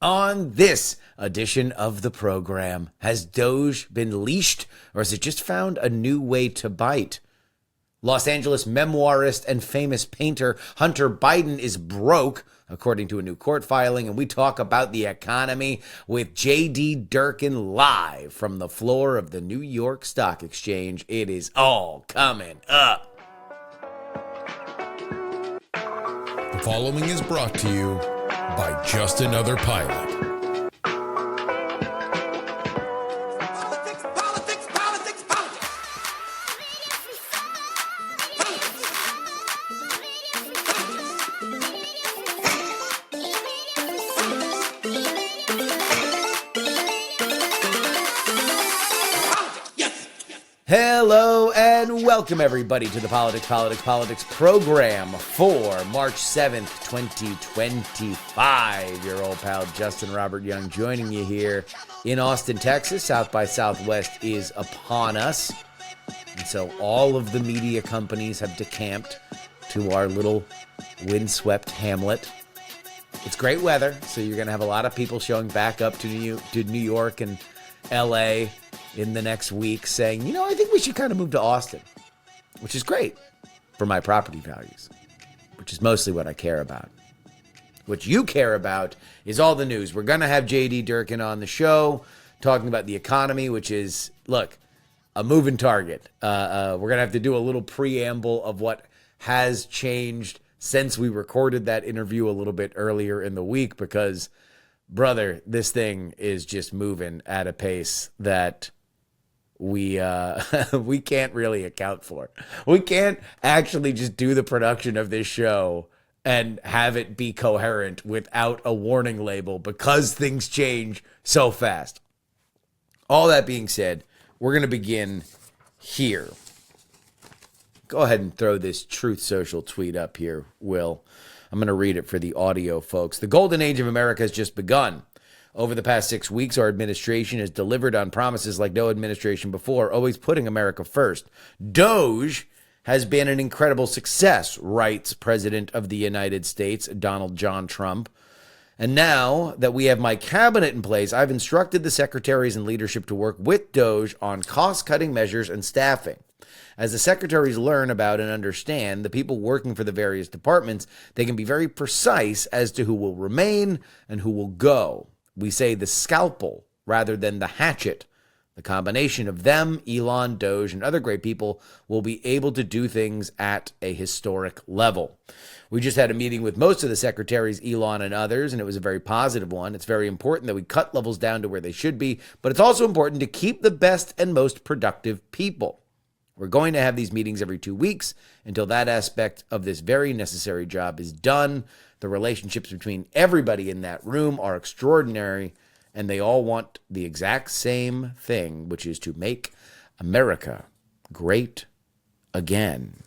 On this edition of the program, has DOGE been leashed, or has it just found a new way to bite? Los Angeles memoirist and famous painter Hunter Biden is broke, according to a new court filing, and we talk about the economy with J.D. Durkin live from the floor of the New York Stock Exchange. It is all coming up. The following is brought to you by Just Another Pilot. Hello and welcome everybody to the Politics program for March 7th, 2025. Your old pal Justin Robert Young joining you here in Austin, Texas. South by Southwest is upon us. And so all of the media companies have decamped to our little windswept hamlet. It's great weather, so you're going to have a lot of people showing back up to New York and LA in the next week saying, you know, I think we should kind of move to Austin, which is great for my property values, which is mostly what I care about. What you care about is all the news. We're going to have J.D. Durkin on the show talking about the economy, which is, look, a moving target. We're going to have to do a little preamble of what has changed since we recorded that interview a little bit earlier in the week, because, brother, this thing is just moving at a pace that we can't really account for. We can't actually just do the production of this show and have it be coherent without a warning label, because things change so fast. All that being said, we're going to begin here. Go ahead and throw this Truth Social tweet up here, Will. I'm going to read it for the audio folks. The golden age of America has just begun. Over the past 6 weeks, our administration has delivered on promises like no administration before, always putting America first. DOGE has been an incredible success, writes President of the United States, Donald John Trump. And now that we have my cabinet in place, I've instructed the secretaries and leadership to work with DOGE on cost-cutting measures and staffing. As the secretaries learn about and understand the people working for the various departments, they can be very precise as to who will remain and who will go. We say the scalpel rather than the hatchet. The combination of them, Elon, DOGE, and other great people will be able to do things at a historic level. We just had a meeting with most of the secretaries, Elon and others, and it was a very positive one. It's very important that we cut levels down to where they should be, but it's also important to keep the best and most productive people. We're going to have these meetings every 2 weeks until that aspect of this very necessary job is done. The relationships between everybody in that room are extraordinary, and they all want the exact same thing, which is to make America great again.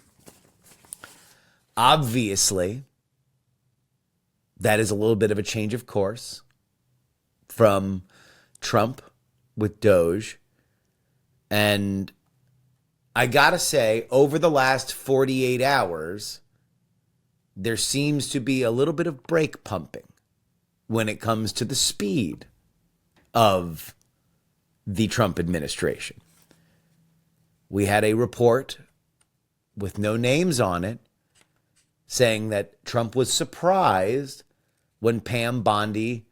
Obviously, that is a little bit of a change of course from Trump with DOGE. And I gotta say, over the last 48 hours, there seems to be a little bit of brake pumping when it comes to the speed of the Trump administration. We had a report with no names on it saying that Trump was surprised when Pam Bondi,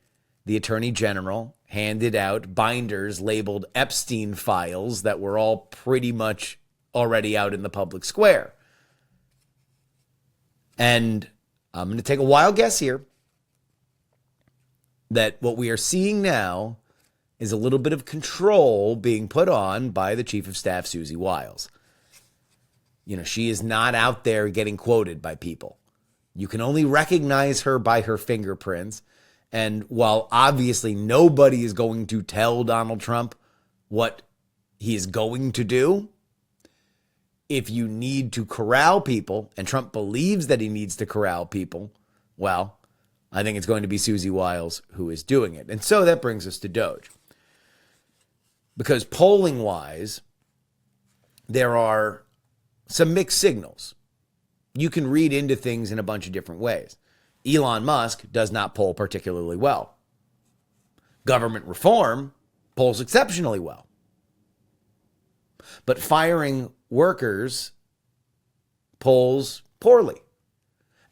the Attorney General, handed out binders labeled Epstein files that were all pretty much already out in the public square. And I'm going to take a wild guess here that what we are seeing now is a little bit of control being put on by the Chief of Staff, Susie Wiles. You know, she is not out there getting quoted by people. You can only recognize her by her fingerprints. And while obviously nobody is going to tell Donald Trump what he is going to do, if you need to corral people, and Trump believes that he needs to corral people, well, I think it's going to be Susie Wiles who is doing it. And so that brings us to DOGE. Because polling-wise, there are some mixed signals. You can read into things in a bunch of different ways. Elon Musk does not poll particularly well. Government reform polls exceptionally well. But firing workers polls poorly.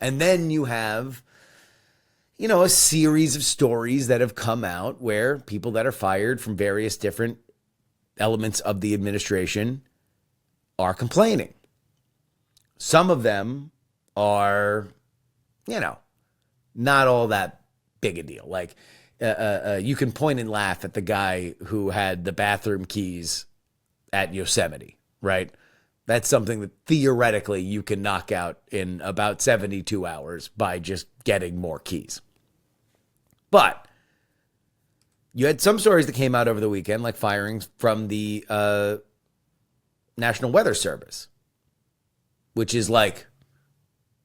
And then you have, a series of stories that have come out where people that are fired from various different elements of the administration are complaining. Some of them are, not all that big a deal. Like, you can point and laugh at the guy who had the bathroom keys at Yosemite, right? That's something that theoretically you can knock out in about 72 hours by just getting more keys. But you had some stories that came out over the weekend, like firings from the National Weather Service, which is like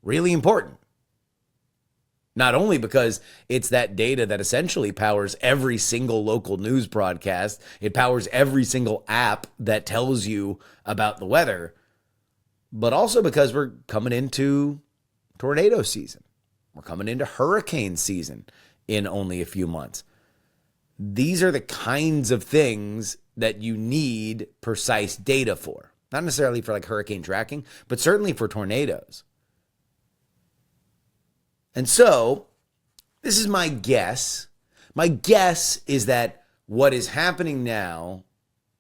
really important. Not only because it's that data that essentially powers every single local news broadcast, it powers every single app that tells you about the weather, but also because we're coming into tornado season. We're coming into hurricane season in only a few months. These are the kinds of things that you need precise data for. Not necessarily for like hurricane tracking, but certainly for tornadoes. And so, this is my guess. My guess is that what is happening now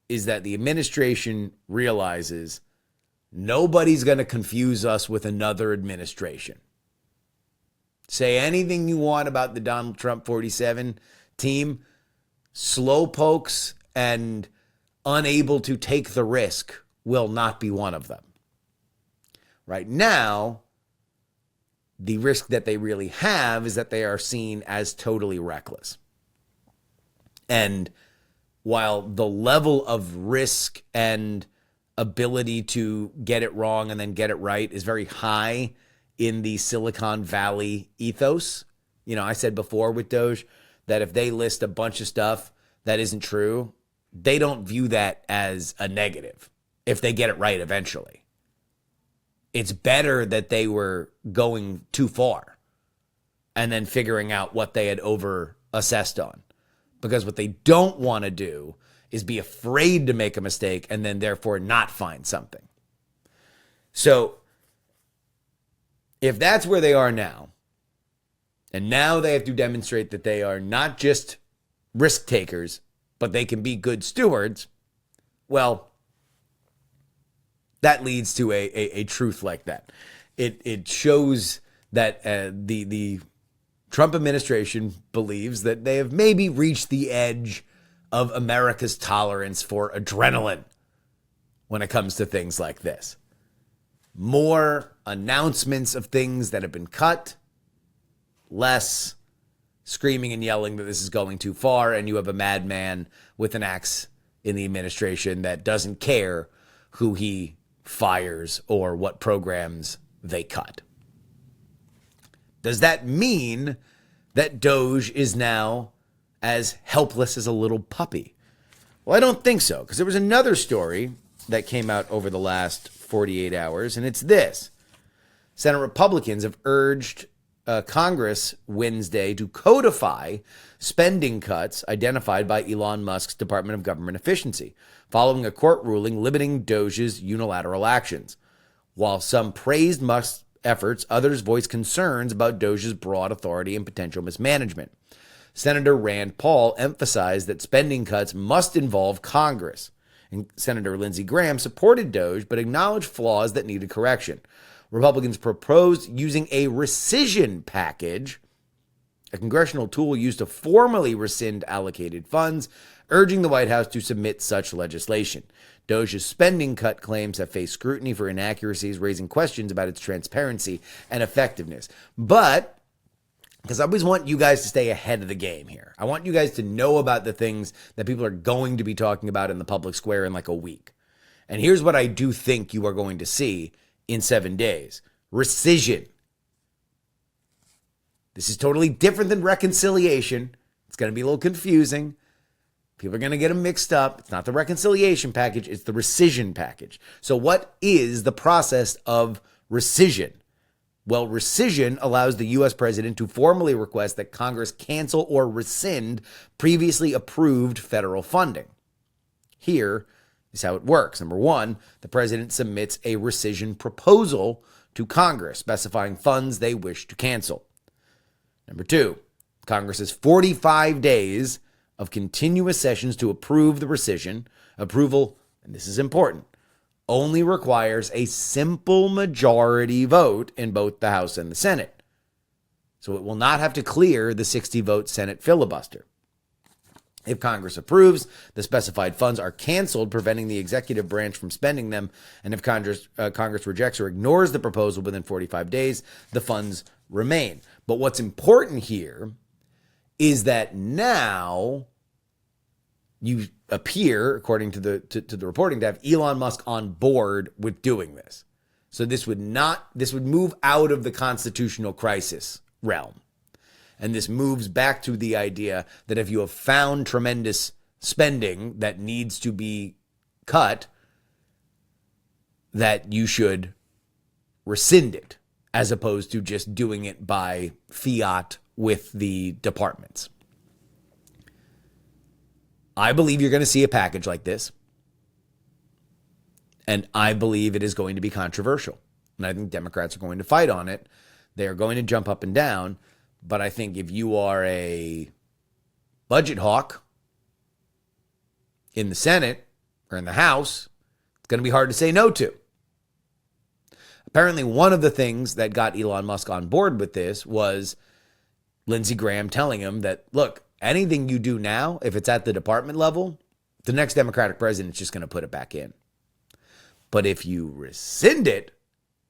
is that the administration realizes nobody's going to confuse us with another administration. Say anything you want about the Donald Trump 47 team, slowpokes and unable to take the risk will not be one of them. Right now, the risk that they really have is that they are seen as totally reckless. And while the level of risk and ability to get it wrong and then get it right is very high in the Silicon Valley ethos, I said before with DOGE that if they list a bunch of stuff that isn't true, they don't view that as a negative if they get it right eventually. It's better that they were going too far and then figuring out what they had over assessed on. Because what they don't want to do is be afraid to make a mistake and then therefore not find something. So if that's where they are now, and now they have to demonstrate that they are not just risk takers, but they can be good stewards, well, that leads to a truth like that. It shows that the Trump administration believes that they have maybe reached the edge of America's tolerance for adrenaline when it comes to things like this. More announcements of things that have been cut, less screaming and yelling that this is going too far, and you have a madman with an axe in the administration that doesn't care who he fires or what programs they cut. Does that mean that DOGE is now as helpless as a little puppy? Well, I don't think so, because there was another story that came out over the last 48 hours, and it's this. Senate Republicans have urged Congress Wednesday to codify spending cuts identified by Elon Musk's Department of Government Efficiency, following a court ruling limiting DOGE's unilateral actions. While some praised Musk's efforts, others voiced concerns about DOGE's broad authority and potential mismanagement. Senator Rand Paul emphasized that spending cuts must involve Congress, and Senator Lindsey Graham supported DOGE but acknowledged flaws that needed correction. Republicans proposed using a rescission package, a congressional tool used to formally rescind allocated funds, urging the White House to submit such legislation. DOGE's spending cut claims have faced scrutiny for inaccuracies, raising questions about its transparency and effectiveness. But, because I always want you guys to stay ahead of the game here. I want you guys to know about the things that people are going to be talking about in the public square in like a week. And here's what I do think you are going to see in 7 days. Rescission. This is totally different than reconciliation. It's going to be a little confusing. People are going to get them mixed up. It's not the reconciliation package. It's the rescission package. So what is the process of rescission? Well, rescission allows the U.S. president to formally request that Congress cancel or rescind previously approved federal funding. Here is how it works. Number one, the president submits a rescission proposal to Congress specifying funds they wish to cancel. Number two, Congress has 45 days of continuous sessions to approve the rescission. Approval, and this is important, only requires a simple majority vote in both the House and the Senate. So it will not have to clear the 60-vote Senate filibuster. If Congress approves, the specified funds are canceled, preventing the executive branch from spending them. And if Congress rejects or ignores the proposal within 45 days, the funds remain. But what's important here is that now you appear, according to the reporting, to have Elon Musk on board with doing this. So this would move out of the constitutional crisis realm. And this moves back to the idea that if you have found tremendous spending that needs to be cut, that you should rescind it, as opposed to just doing it by fiat with the departments. I believe you're going to see a package like this, and I believe it is going to be controversial. And I think Democrats are going to fight on it. They are going to jump up and down. But I think if you are a budget hawk in the Senate or in the House, it's going to be hard to say no to. Apparently, one of the things that got Elon Musk on board with this was Lindsey Graham telling him that, look, anything you do now, if it's at the department level, the next Democratic president is just going to put it back in. But if you rescind it,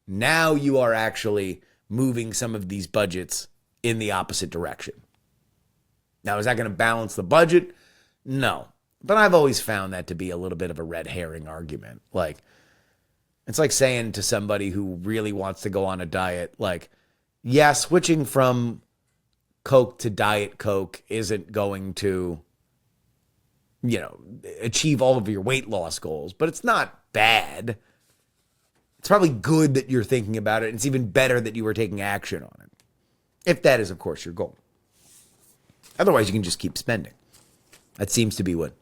now you are actually moving some of these budgets in the opposite direction. Now, is that going to balance the budget? No. But I've always found that to be a little bit of a red herring argument. Like, it's like saying to somebody who really wants to go on a diet, like, yeah, switching from Coke to Diet Coke isn't going to, achieve all of your weight loss goals, but it's not bad. It's probably good that you're thinking about it. It's even better that you are taking action on it. If that is, of course, your goal. Otherwise, you can just keep spending. That seems to be what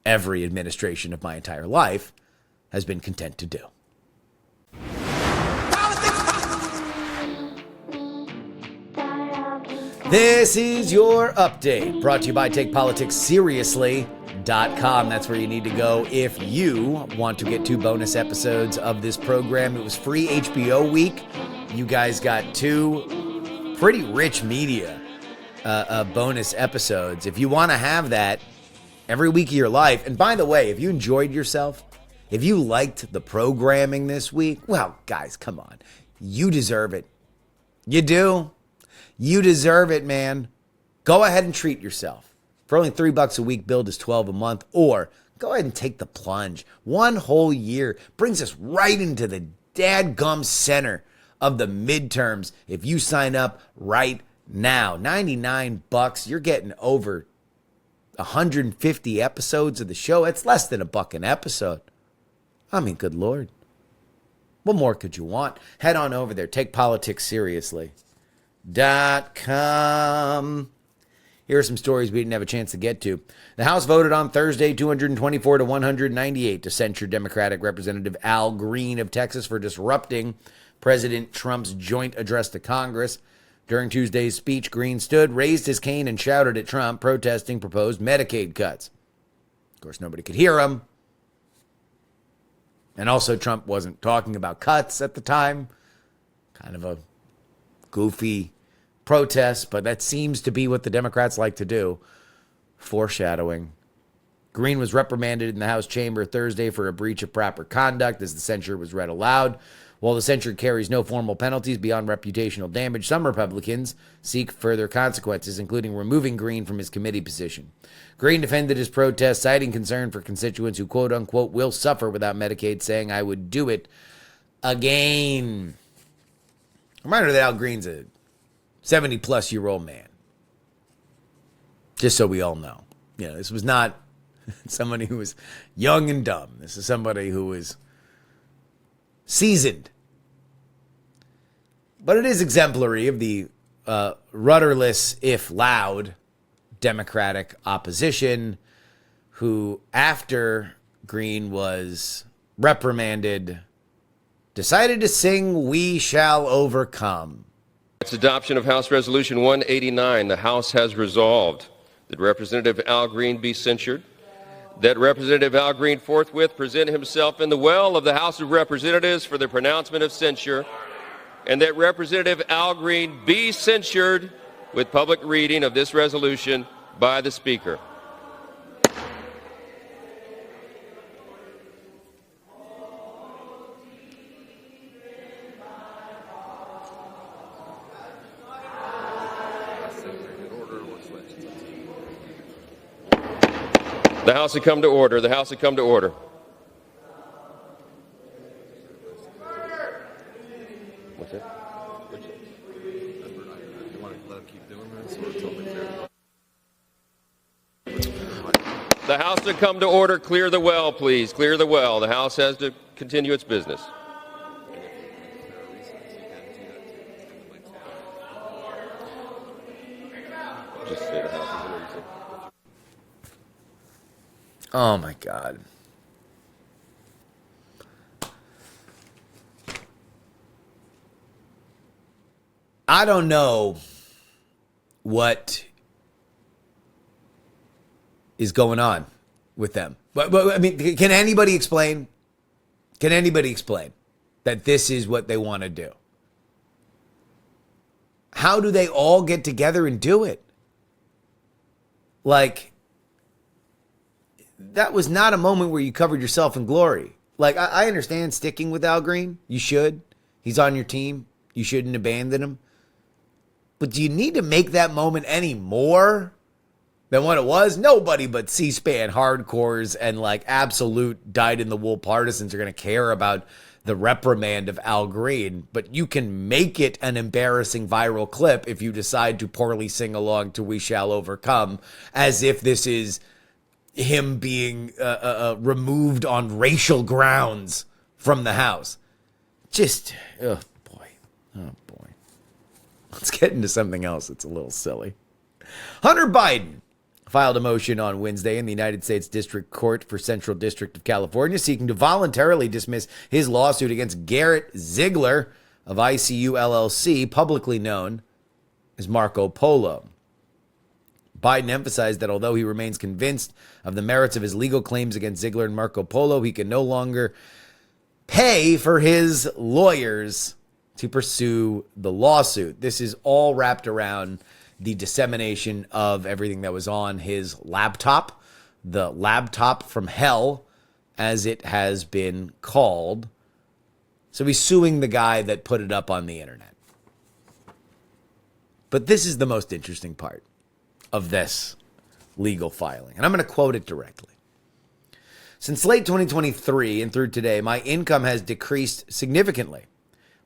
every administration of my entire life has been content to do. This is your update, brought to you by TakePoliticsSeriously.com. That's where you need to go if you want to get 2 bonus episodes of this program. It was free HBO week. You guys got 2 pretty rich media bonus episodes. If you want to have that every week of your life, and by the way, if you enjoyed yourself, if you liked the programming this week, well, guys, come on. You deserve it. You do. You deserve it, man. Go ahead and treat yourself. For only $3 a week, billed is $12 a month, or go ahead and take the plunge. 1 whole year brings us right into the dadgum center of the midterms. If you sign up right now, $99, you're getting over 150 episodes of the show. It's less than $1 an episode. I mean, good Lord. What more could you want? Head on over there. TakePoliticsSeriously.com. Here are some stories we didn't have a chance to get to. The House voted on Thursday 224 to 198 to censure Democratic Representative Al Green of Texas for disrupting President Trump's joint address to Congress. During Tuesday's speech, Green stood, raised his cane, and shouted at Trump, protesting proposed Medicaid cuts. Of course, nobody could hear him. And also, Trump wasn't talking about cuts at the time. Kind of a goofy protest, but that seems to be what the Democrats like to do. Foreshadowing. Green was reprimanded in the House chamber Thursday for a breach of proper conduct as the censure was read aloud. While the censure carries no formal penalties beyond reputational damage, some Republicans seek further consequences, including removing Green from his committee position. Green defended his protest, citing concern for constituents who, quote-unquote, will suffer without Medicaid, saying, "I would do it again." Reminder that Al Green's a 70-plus-year-old man. Just so we all know. This was not somebody who was young and dumb. This is somebody who was seasoned. But it is exemplary of the rudderless, if loud, Democratic opposition who, after Green was reprimanded, decided to sing "We Shall Overcome." Its adoption of House Resolution 189, the House has resolved that Representative Al Green be censured, that Representative Al Green forthwith present himself in the well of the House of Representatives for the pronouncement of censure, and that Representative Al Green be censured with public reading of this resolution by the Speaker. The House had come to order. The House had come to order. What's that? You want to let him keep doing this, or totally clear? The House had come to order. Clear the well, please. Clear the well. The House has to continue its business. Just say the House is in recess. Oh my God. I don't know what is going on with them. But I mean, can anybody explain? Can anybody explain that this is what they want to do? How do they all get together and do it? Like, that was not a moment where you covered yourself in glory. Like, I understand sticking with Al Green. You should. He's on your team. You shouldn't abandon him. But do you need to make that moment any more than what it was? Nobody but C-SPAN hardcores and like absolute dyed-in-the-wool partisans are going to care about the reprimand of Al Green. But you can make it an embarrassing viral clip if you decide to poorly sing along to "We Shall Overcome," as if this is him being removed on racial grounds from the House. Just, oh boy. Let's get into something else that's a little silly. Hunter Biden filed a motion on Wednesday in the United States District Court for Central District of California seeking to voluntarily dismiss his lawsuit against Garrett Ziegler of ICU LLC, publicly known as Marco Polo. Biden emphasized that although he remains convinced of the merits of his legal claims against Ziegler and Marco Polo, he can no longer pay for his lawyers to pursue the lawsuit. This is all wrapped around the dissemination of everything that was on his laptop, the laptop from hell, as it has been called. So he's suing the guy that put it up on the internet. But this is the most interesting part of this legal filing. And I'm going to quote it directly. Since late 2023 and through today, my income has decreased significantly.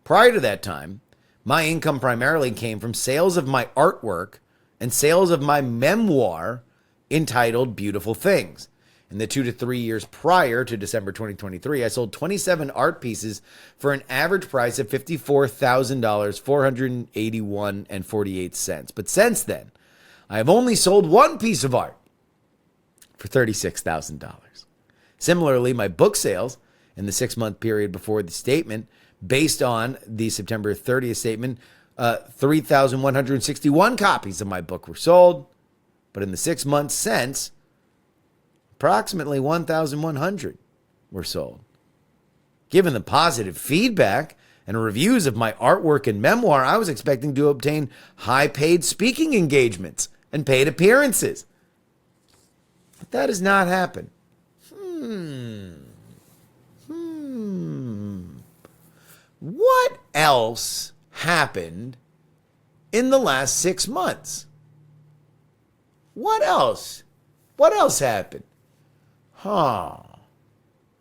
Prior to that time, my income primarily came from sales of my artwork and sales of my memoir entitled Beautiful Things. In the 2 to 3 years prior to December 2023, I sold 27 art pieces for an average price of $54,000, $481.48. But since then, I have only sold one piece of art for $36,000. Similarly, my book sales in the 6-month period before the statement, based on the September 30th statement, 3,161 copies of my book were sold. But in the 6 months since, approximately 1,100 were sold. Given the positive feedback and reviews of my artwork and memoir, I was expecting to obtain high-paid speaking engagements and paid appearances. But that has not happened. What else happened in the last 6 months? What else? What else happened? Yeah,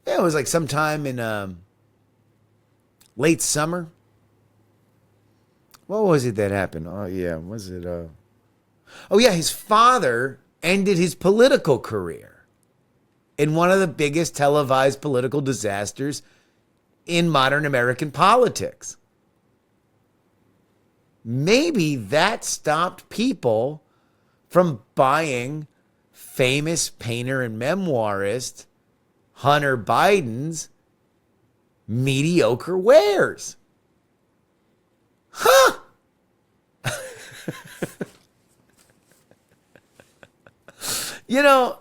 it was like sometime in late summer. What was it that happened? Oh, yeah. Was it? Oh, yeah. His father ended his political career in one of the biggest televised political disasters in modern American politics. maybe that stopped people from buying famous painter and memoirist Hunter Biden's mediocre wares. Huh? You know,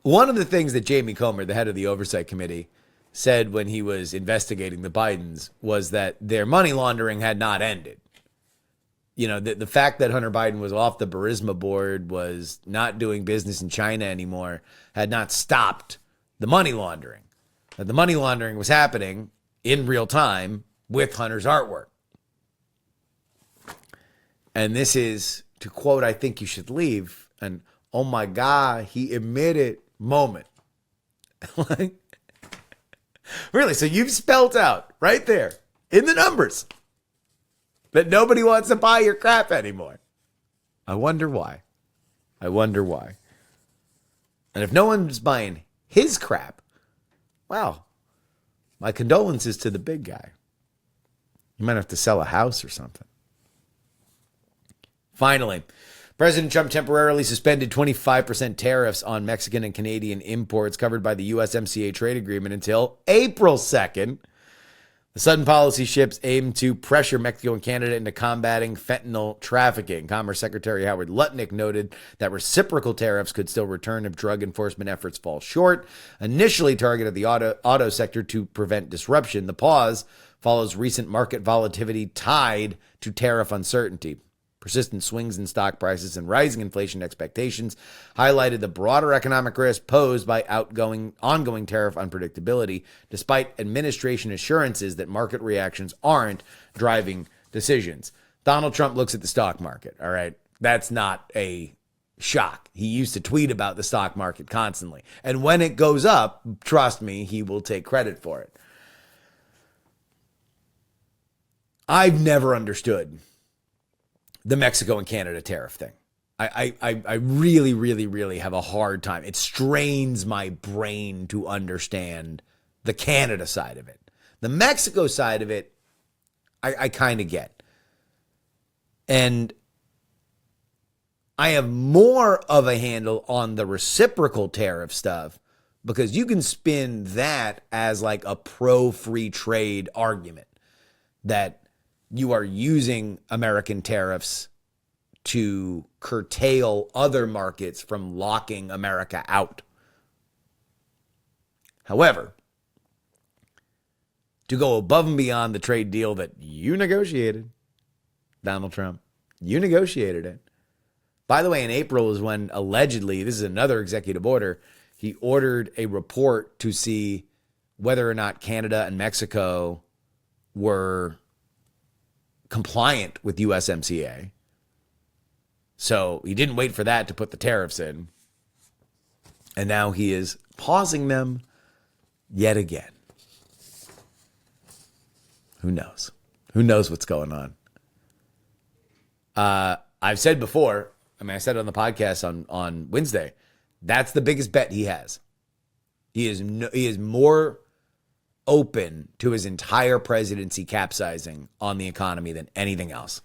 one of the things that Jamie Comer, the head of the Oversight Committee, said when he was investigating the Bidens was that their money laundering had not ended. You know, the fact that Hunter Biden was off the Burisma board, was not doing business in China anymore, had not stopped the money laundering. That the money laundering was happening in real time with Hunter's artwork. And this is, to quote, I think you should leave, an oh my God, he admitted moment. Like, really? So you've spelled out right there in the numbers that nobody wants to buy your crap anymore. I wonder why. I wonder why. And if no one's buying his crap, well, my condolences to the big guy. You might have to sell a house or something. Finally, President Trump temporarily suspended 25% tariffs on Mexican and Canadian imports covered by the USMCA trade agreement until April 2nd. The sudden policy shifts aim to pressure Mexico and Canada into combating fentanyl trafficking. Commerce Secretary Howard Lutnick noted that reciprocal tariffs could still return if drug enforcement efforts fall short. Initially targeted the auto sector to prevent disruption, the pause follows recent market volatility tied to tariff uncertainty. Persistent swings in stock prices and rising inflation expectations highlighted the broader economic risk posed by ongoing tariff unpredictability, despite administration assurances that market reactions aren't driving decisions. Donald Trump looks at the stock market, all right? That's not a shock. He used to tweet about the stock market constantly. And when it goes up, trust me, he will take credit for it. I've never understood the Mexico and Canada tariff thing. I really, really, really have a hard time. It strains my brain to understand the Canada side of it. The Mexico side of it, I kind of get. And I have more of a handle on the reciprocal tariff stuff because you can spin that as like a pro-free trade argument that you are using American tariffs to curtail other markets from locking America out. However, to go above and beyond the trade deal that you negotiated, Donald Trump, you negotiated it. By the way, in April is when allegedly, this is another executive order, he ordered a report to see whether or not Canada and Mexico were compliant with USMCA. So he didn't wait for that to put the tariffs in. And now he is pausing them yet again. Who knows? Who knows what's going on? I've said before, I said it on the podcast on Wednesday, that's the biggest bet he has. He is more open to his entire presidency capsizing on the economy than anything else.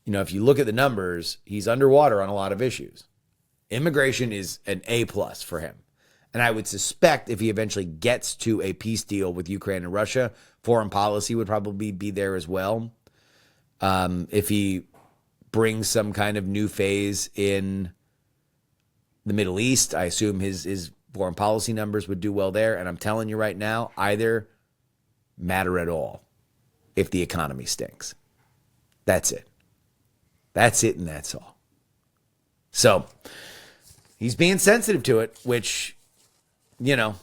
You know, if you look at the numbers, he's underwater on a lot of issues. Immigration is an A+ for him. And I would suspect if he eventually gets to a peace deal with Ukraine and Russia, foreign policy would probably be there as well. If he brings some kind of new phase in the Middle East, I assume his foreign policy numbers would do well there. And I'm telling you right now, either matter at all if the economy stinks. That's it. That's it and that's all. So he's being sensitive to it, which, you know,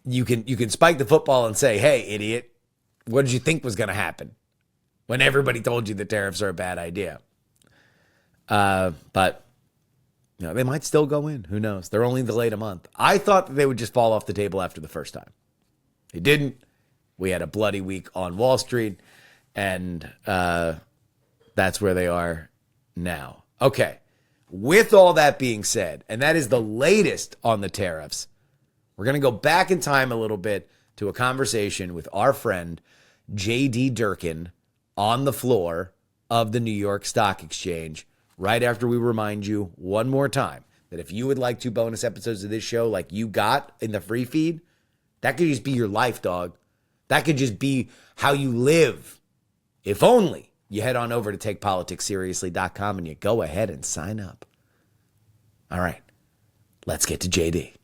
you can spike the football and say, hey, idiot, what did you think was going to happen when everybody told you that tariffs are a bad idea? But you know, they might still go in. Who knows? They're only delayed a month. I thought that they would just fall off the table after the first time. They didn't. We had a bloody week on Wall Street, and that's where they are now. Okay. With all that being said, and that is the latest on the tariffs, we're going to go back in time a little bit to a conversation with our friend JD Durkin on the floor of the New York Stock Exchange right after we remind you one more time that if you would like 2 bonus episodes of this show like you got in the free feed, that could just be your life, dog. That could just be how you live. If only you head on over to takepoliticsseriously.com and you go ahead and sign up. All right, let's get to JD.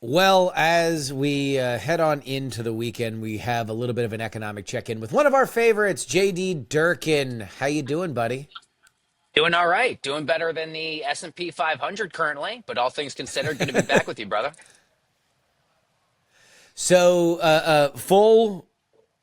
Well, as we head on into the weekend, we have a little bit of an economic check-in with one of our favorites, JD Durkin. How you doing, buddy? Doing all right. Doing better than the S&P 500 currently, but all things considered, good to be back with you, brother. So, full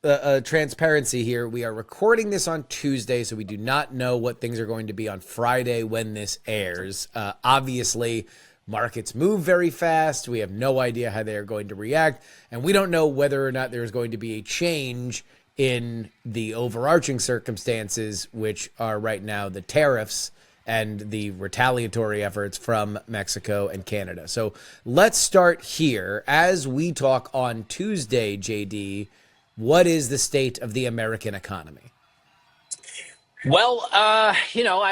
transparency here. We are recording this on Tuesday, so we do not know what things are going to be on Friday when this airs. Obviously, markets move very fast. We have no idea how they are going to react, and we don't know whether or not there's going to be a change in the overarching circumstances, which are right now the tariffs and the retaliatory efforts from Mexico and Canada. So let's start here. As we talk on Tuesday, JD, what is the state of the American economy? Well, I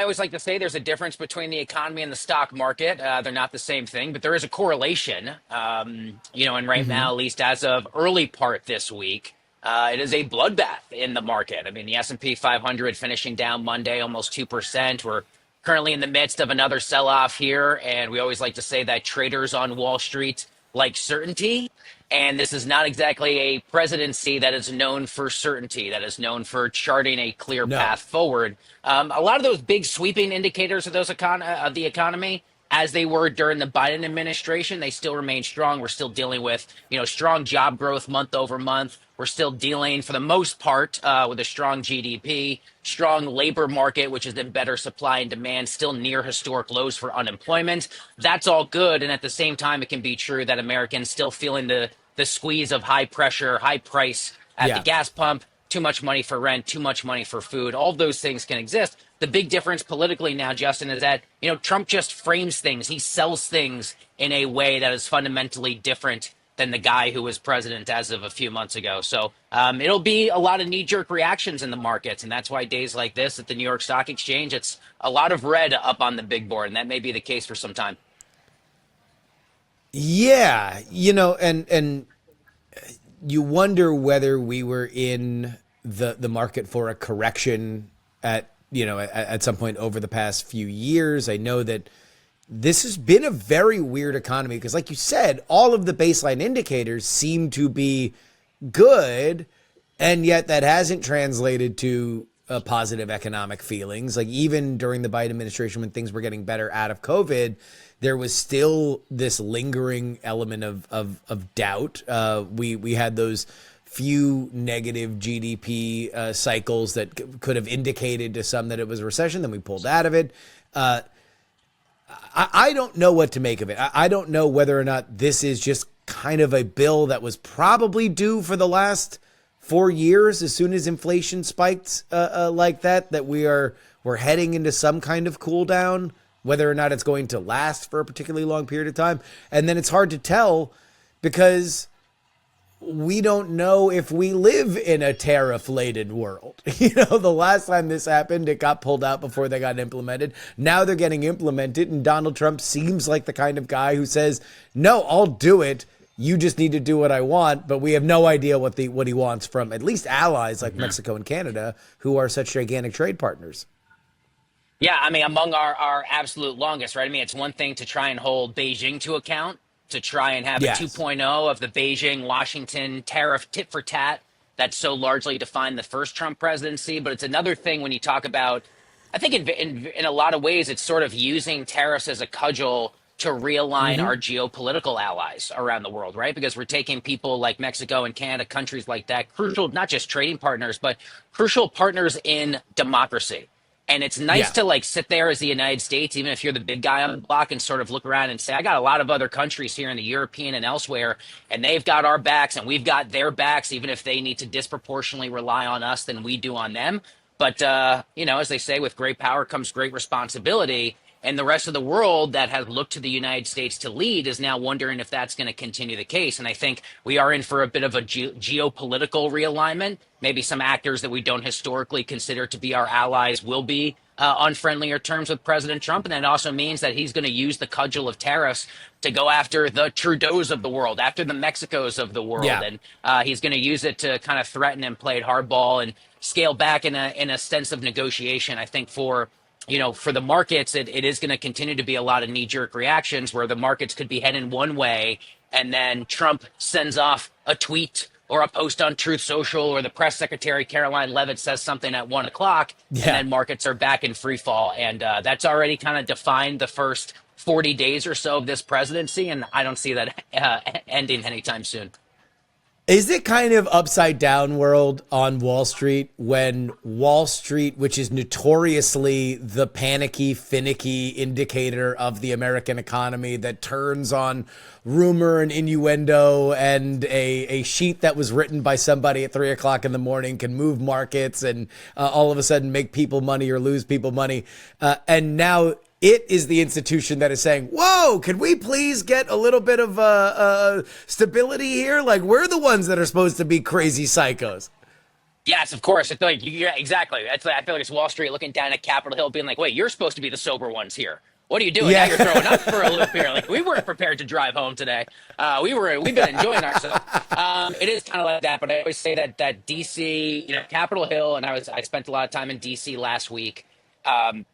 always like to say there's a difference between the economy and the stock market. They're not the same thing, but there is a correlation. And right now, at least as of early part this week, it is a bloodbath in the market. I mean, the S&P 500 finishing down Monday almost 2%. We're currently in the midst of another sell-off here, and we always like to say that traders on Wall Street like certainty. And this is not exactly a presidency that is known for certainty, that is known for charting a clear path forward. A lot of those big sweeping indicators of of the economy, as they were during the Biden administration, they still remain strong. We're still dealing with, strong job growth month over month. We're still dealing, for the most part, with a strong GDP, strong labor market, which is in better supply and demand, still near historic lows for unemployment. That's all good. And at the same time, it can be true that Americans still feeling the squeeze of high pressure, high price at the gas pump, too much money for rent, too much money for food. All of those things can exist. The big difference politically now, Justin, is that, Trump just frames things. He sells things in a way that is fundamentally different than the guy who was president as of a few months ago. So it'll be a lot of knee-jerk reactions in the markets. And that's why days like this at the New York Stock Exchange, it's a lot of red up on the big board. And that may be the case for some time. Yeah, and you wonder whether we were in the market for a correction at some point over the past few years. I know that this has been a very weird economy because, like you said, all of the baseline indicators seem to be good, and yet that hasn't translated to positive economic feelings. Like even during the Biden administration, when things were getting better out of COVID, there was still this lingering element of doubt. We had those few negative GDP cycles that could have indicated to some that it was a recession. Then we pulled out of it. I don't know what to make of it. I don't know whether or not this is just kind of a bill that was probably due for the last 4 years. As soon as inflation spiked like that we're heading into some kind of cool down. Whether or not it's going to last for a particularly long period of time. And then it's hard to tell because we don't know if we live in a tariff-laden world. The last time this happened, it got pulled out before they got implemented. Now they're getting implemented, and Donald Trump seems like the kind of guy who says, no, I'll do it. You just need to do what I want. But we have no idea what he wants from at least allies like Mexico and Canada, who are such gigantic trade partners. Yeah, I mean, among our absolute longest, right? I mean, it's one thing to try and hold Beijing to account, to try and have a 2.0 of the Beijing-Washington tariff tit for tat that so largely defined the first Trump presidency. But it's another thing when you talk about, I think in a lot of ways, it's sort of using tariffs as a cudgel to realign our geopolitical allies around the world, right? Because we're taking people like Mexico and Canada, countries like that, crucial, not just trading partners, but crucial partners in democracy. And it's nice to sit there as the United States, even if you're the big guy on the block, and sort of look around and say, I got a lot of other countries here in the European and elsewhere, and they've got our backs and we've got their backs, even if they need to disproportionately rely on us than we do on them. But, as they say, with great power comes great responsibility. And the rest of the world that has looked to the United States to lead is now wondering if that's going to continue the case. And I think we are in for a bit of a geopolitical realignment. Maybe some actors that we don't historically consider to be our allies will be on friendlier terms with President Trump. And that also means that he's going to use the cudgel of tariffs to go after the Trudeaus of the world, after the Mexicos of the world. Yeah. And he's going to use it to kind of threaten and play hardball and scale back in a sense of negotiation. I think for the markets, it is going to continue to be a lot of knee-jerk reactions where the markets could be heading one way, and then Trump sends off a tweet or a post on Truth Social, or the press secretary, Caroline Levitt, says something at 1 o'clock, and then markets are back in free fall. And that's already kind of defined the first 40 days or so of this presidency, and I don't see that ending anytime soon. Is it kind of upside down world on Wall Street when Wall Street, which is notoriously the panicky, finicky indicator of the American economy that turns on rumor and innuendo, and a sheet that was written by somebody at 3 o'clock in the morning can move markets and all of a sudden make people money or lose people money. And now it is the institution that is saying, whoa, can we please get a little bit of stability here? Like, we're the ones that are supposed to be crazy psychos. Yes, of course. I feel like, yeah, exactly. I feel like it's Wall Street looking down at Capitol Hill being like, wait, you're supposed to be the sober ones here. What are you doing? Yeah. Now you're throwing us for a loop here. Like, we weren't prepared to drive home today. We've been enjoying ourselves. It is kind of like that, but I always say that DC, Capitol Hill, and I spent a lot of time in DC last week.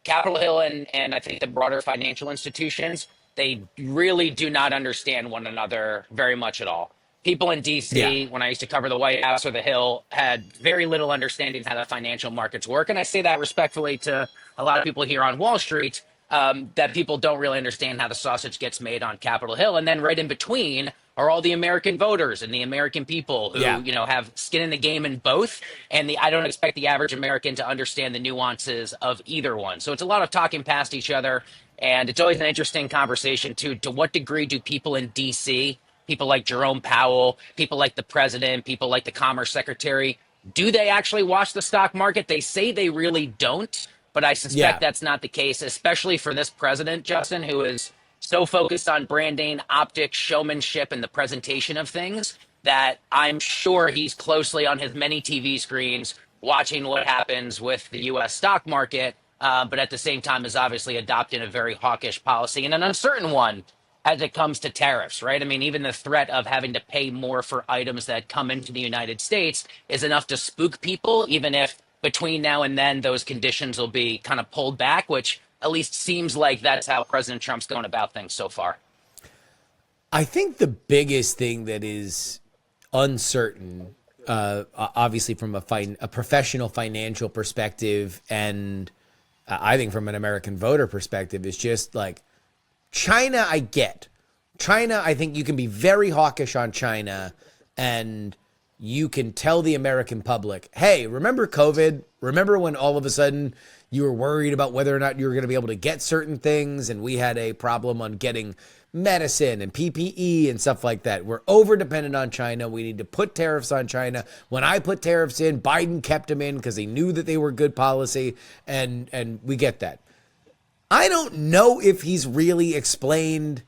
Capitol Hill and I think the broader financial institutions, they really do not understand one another very much at all. People in DC, when I used to cover the White House or the Hill, had very little understanding how the financial markets work. And I say that respectfully to a lot of people here on Wall Street, that people don't really understand how the sausage gets made on Capitol Hill. And then right in between are all the American voters and the American people who, have skin in the game in both. And I don't expect the average American to understand the nuances of either one. So it's a lot of talking past each other. And it's always an interesting conversation, too. To what degree do people in D.C., people like Jerome Powell, people like the president, people like the commerce secretary, do they actually watch the stock market? They say they really don't, but I suspect that's not the case, especially for this president, Justin, who is so focused on branding, optics, showmanship, and the presentation of things that I'm sure he's closely on his many TV screens watching what happens with the U.S. stock market, but at the same time is obviously adopting a very hawkish policy and an uncertain one as it comes to tariffs, right? I mean, even the threat of having to pay more for items that come into the United States is enough to spook people, even if between now and then those conditions will be kind of pulled back, which at least seems like that's how President Trump's going about things so far. I think the biggest thing that is uncertain, obviously from a professional financial perspective, and I think from an American voter perspective, is just like China. I get China. I think you can be very hawkish on China, and you can tell the American public, hey, remember COVID? Remember when all of a sudden you were worried about whether or not you were going to be able to get certain things, and we had a problem on getting medicine and PPE and stuff like that. We're over dependent on China. We need to put tariffs on China. When I put tariffs in, Biden kept them in because he knew that they were good policy, and we get that. I don't know if he's really explained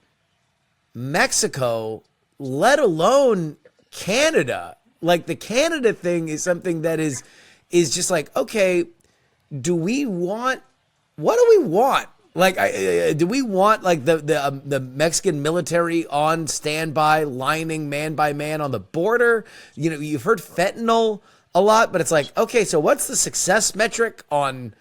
Mexico, let alone Canada. Like, the Canada thing is something that is just like, okay, what do we want? Like, do we want like the Mexican military on standby, lining man by man on the border? You've heard fentanyl a lot, but it's like, okay, so what's the success metric on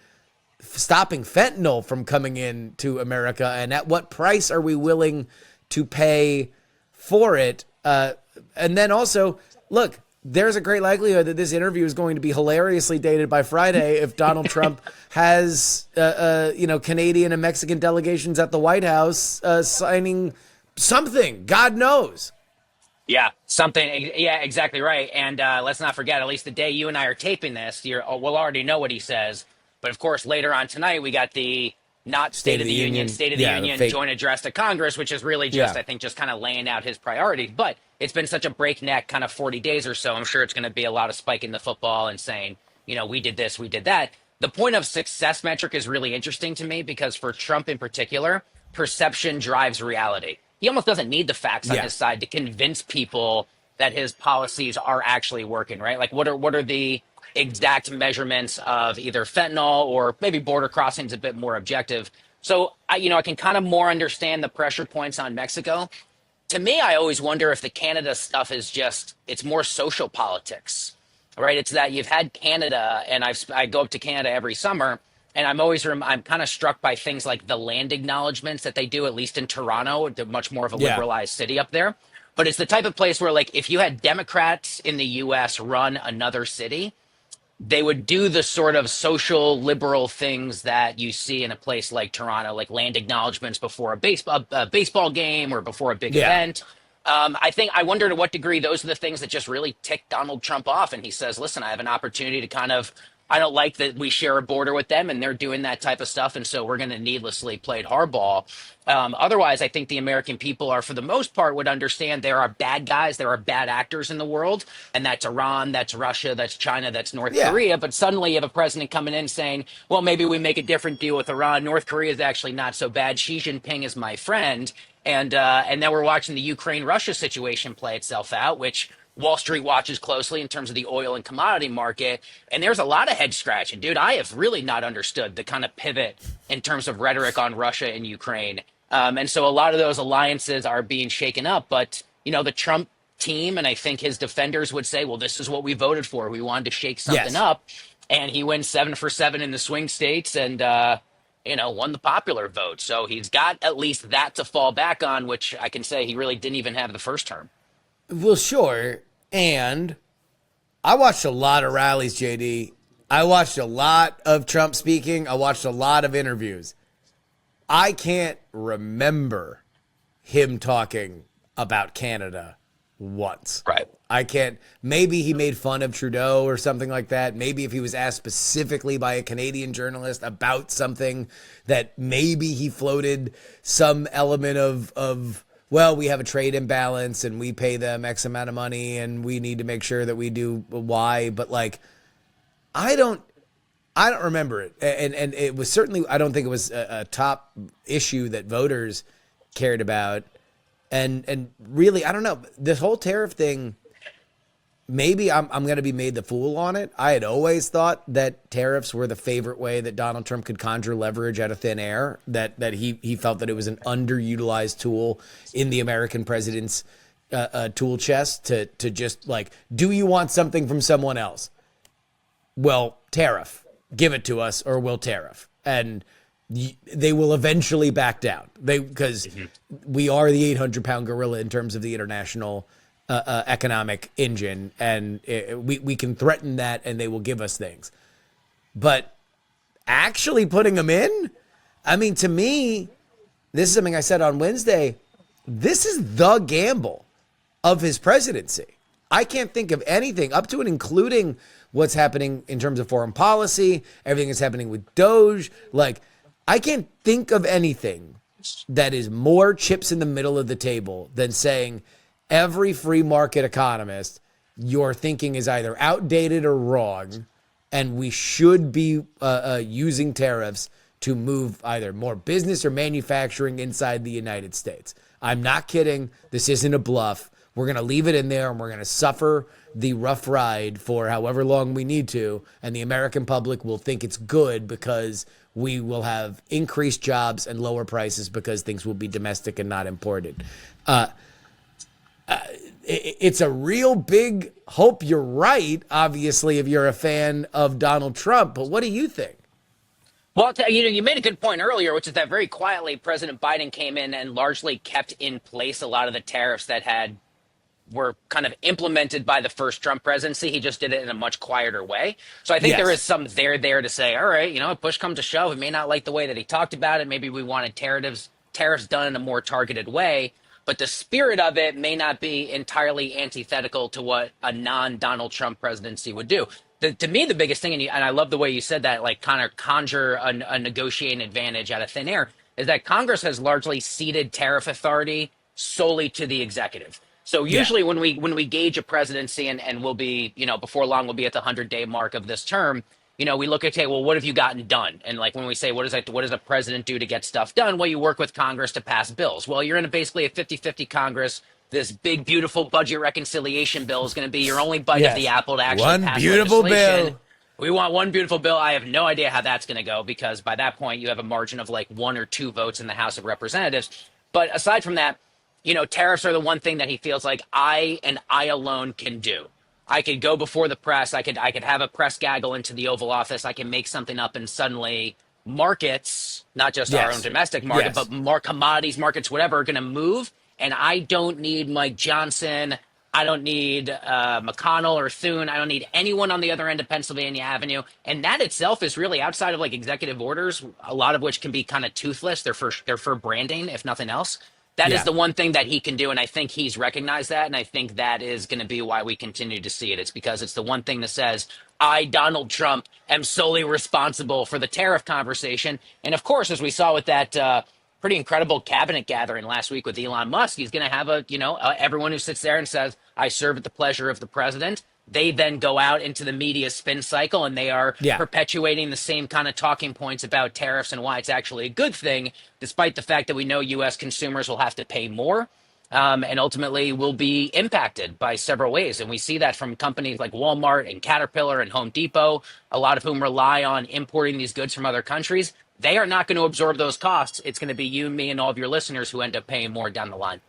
stopping fentanyl from coming into America, and at what price are we willing to pay for it? And then also, look, there's a great likelihood that this interview is going to be hilariously dated by Friday if Donald Trump has, Canadian and Mexican delegations at the White House signing something. God knows. Yeah, something. Yeah, exactly right. And let's not forget, at least the day you and I are taping this, we'll already know what he says. But of course, later on tonight, we got the not State of the Union, State of the Union joint address to Congress, which is really just, I think, just kind of laying out his priorities. But it's been such a breakneck kind of 40 days or so. I'm sure it's going to be a lot of spiking the football and saying, we did this, we did that. the point of success metric is really interesting to me because for Trump in particular, perception drives reality. He almost doesn't need the facts on Yeah. his side to convince people that his policies are actually working, right? Like what are the exact measurements of either fentanyl or maybe border crossings a bit more objective. So I can kind of more understand the pressure points on Mexico. To me, I always wonder if the Canada stuff is just it's more social politics, right? It's that you've had Canada, and I go up to Canada every summer, and I'm kind of struck by things like the land acknowledgments that they do, at least in Toronto, they're much more of a Yeah. liberalized city up there. But it's the type of place where, like, if you had Democrats in the U.S. run another city, they would do the sort of social liberal things that you see in a place like Toronto, like land acknowledgments before a baseball game or before a big Yeah. event. I wonder to what degree those are the things that just really tick Donald Trump off. And he says, listen, I have an opportunity to I don't like that we share a border with them and they're doing that type of stuff. And so we're going to needlessly play hardball. Otherwise, I think the American people are, for the most part, would understand there are bad guys, there are bad actors in the world. And that's Iran, that's Russia, that's China, that's North Yeah. Korea. But suddenly you have a president coming in saying, well, maybe we make a different deal with Iran. North Korea is actually not so bad. Xi Jinping is my friend. And then we're watching the Ukraine-Russia situation play itself out, which Wall Street watches closely in terms of the oil and commodity market. And there's a lot of head scratching. Dude, I have really not understood the kind of pivot in terms of rhetoric on Russia and Ukraine. And so a lot of those alliances are being shaken up. But, the Trump team, and I think his defenders would say, well, this is what we voted for. We wanted to shake something Yes. up. And he wins 7 for 7 in the swing states and, won the popular vote. So he's got at least that to fall back on, which I can say he really didn't even have the first term. Well, sure. And I watched a lot of rallies, JD. I watched a lot of Trump speaking. I watched a lot of interviews. I can't remember him talking about Canada once. Right. I can't. Maybe he made fun of Trudeau or something like that. Maybe if he was asked specifically by a Canadian journalist about something that maybe he floated some element of well, we have a trade imbalance and we pay them X amount of money and we need to make sure that we do Y. But like, I don't remember it. And it was certainly, I don't think it was a top issue that voters cared about. And really, I don't know, this whole tariff thing, maybe I'm going to be made the fool on it. I had always thought that tariffs were the favorite way that Donald Trump could conjure leverage out of thin air, that he felt that it was an underutilized tool in the American president's tool chest to just like, do you want something from someone else? Well, tariff. Give it to us or we'll tariff. And they will eventually back down. Because we are the 800-pound gorilla in terms of the international economic engine, and we can threaten that, and they will give us things. But actually putting them in, I mean, to me, this is something I said on Wednesday. This is the gamble of his presidency. I can't think of anything up to and including what's happening in terms of foreign policy, everything that's happening with DOGE. Like, I can't think of anything that is more chips in the middle of the table than saying every free market economist, your thinking is either outdated or wrong, and we should be using tariffs to move either more business or manufacturing inside the United States. I'm not kidding. This isn't a bluff. We're going to leave it in there and we're going to suffer the rough ride for however long we need to. And the American public will think it's good because we will have increased jobs and lower prices because things will be domestic and not imported. It's a real big hope you're right, obviously, if you're a fan of Donald Trump. But what do you think? Well, you made a good point earlier, which is that very quietly President Biden came in and largely kept in place a lot of the tariffs that were kind of implemented by the first Trump presidency. He just did it in a much quieter way. So I think there is some there to say, all right, if push comes to shove, we may not like the way that he talked about it. Maybe we wanted tariffs done in a more targeted way. But the spirit of it may not be entirely antithetical to what a non-Donald Trump presidency would do. To me, the biggest thing, and I love the way you said that, like kind of conjure a negotiating advantage out of thin air, is that Congress has largely ceded tariff authority solely to the executive. So usually when we gauge a presidency, and we'll be, before long we'll be at the 100-day mark of this term, we look at, okay, well, what have you gotten done? And like when we say, what does a president do to get stuff done? Well, you work with Congress to pass bills. Well, you're in basically a 50-50 Congress. This big, beautiful budget reconciliation bill is going to be your only bite of the apple to actually One pass beautiful legislation. bill. We want one beautiful bill. I have no idea how that's going to go because by that point you have a margin of like 1 or 2 votes in the House of Representatives. But aside from that, tariffs are the one thing that he feels like I and I alone can do. I could go before the press. I could have a press gaggle into the Oval Office. I can make something up and suddenly markets, not just our own domestic market, but more commodities markets, whatever, are going to move. And I don't need Mike Johnson. I don't need McConnell or Thune. I don't need anyone on the other end of Pennsylvania Avenue. And that itself is really outside of like executive orders, a lot of which can be kind of toothless. They're for branding, if nothing else. That is the one thing that he can do. And I think he's recognized that. And I think that is going to be why we continue to see it. It's because it's the one thing that says, I, Donald Trump, am solely responsible for the tariff conversation. And of course, as we saw with that pretty incredible cabinet gathering last week with Elon Musk, he's going to have everyone who sits there and says, I serve at the pleasure of the president. They then go out into the media spin cycle and they are perpetuating the same kind of talking points about tariffs and why it's actually a good thing, despite the fact that we know U.S. consumers will have to pay more and ultimately will be impacted by several ways. And we see that from companies like Walmart and Caterpillar and Home Depot, a lot of whom rely on importing these goods from other countries. They are not going to absorb those costs. It's going to be you, me, and all of your listeners who end up paying more down the line.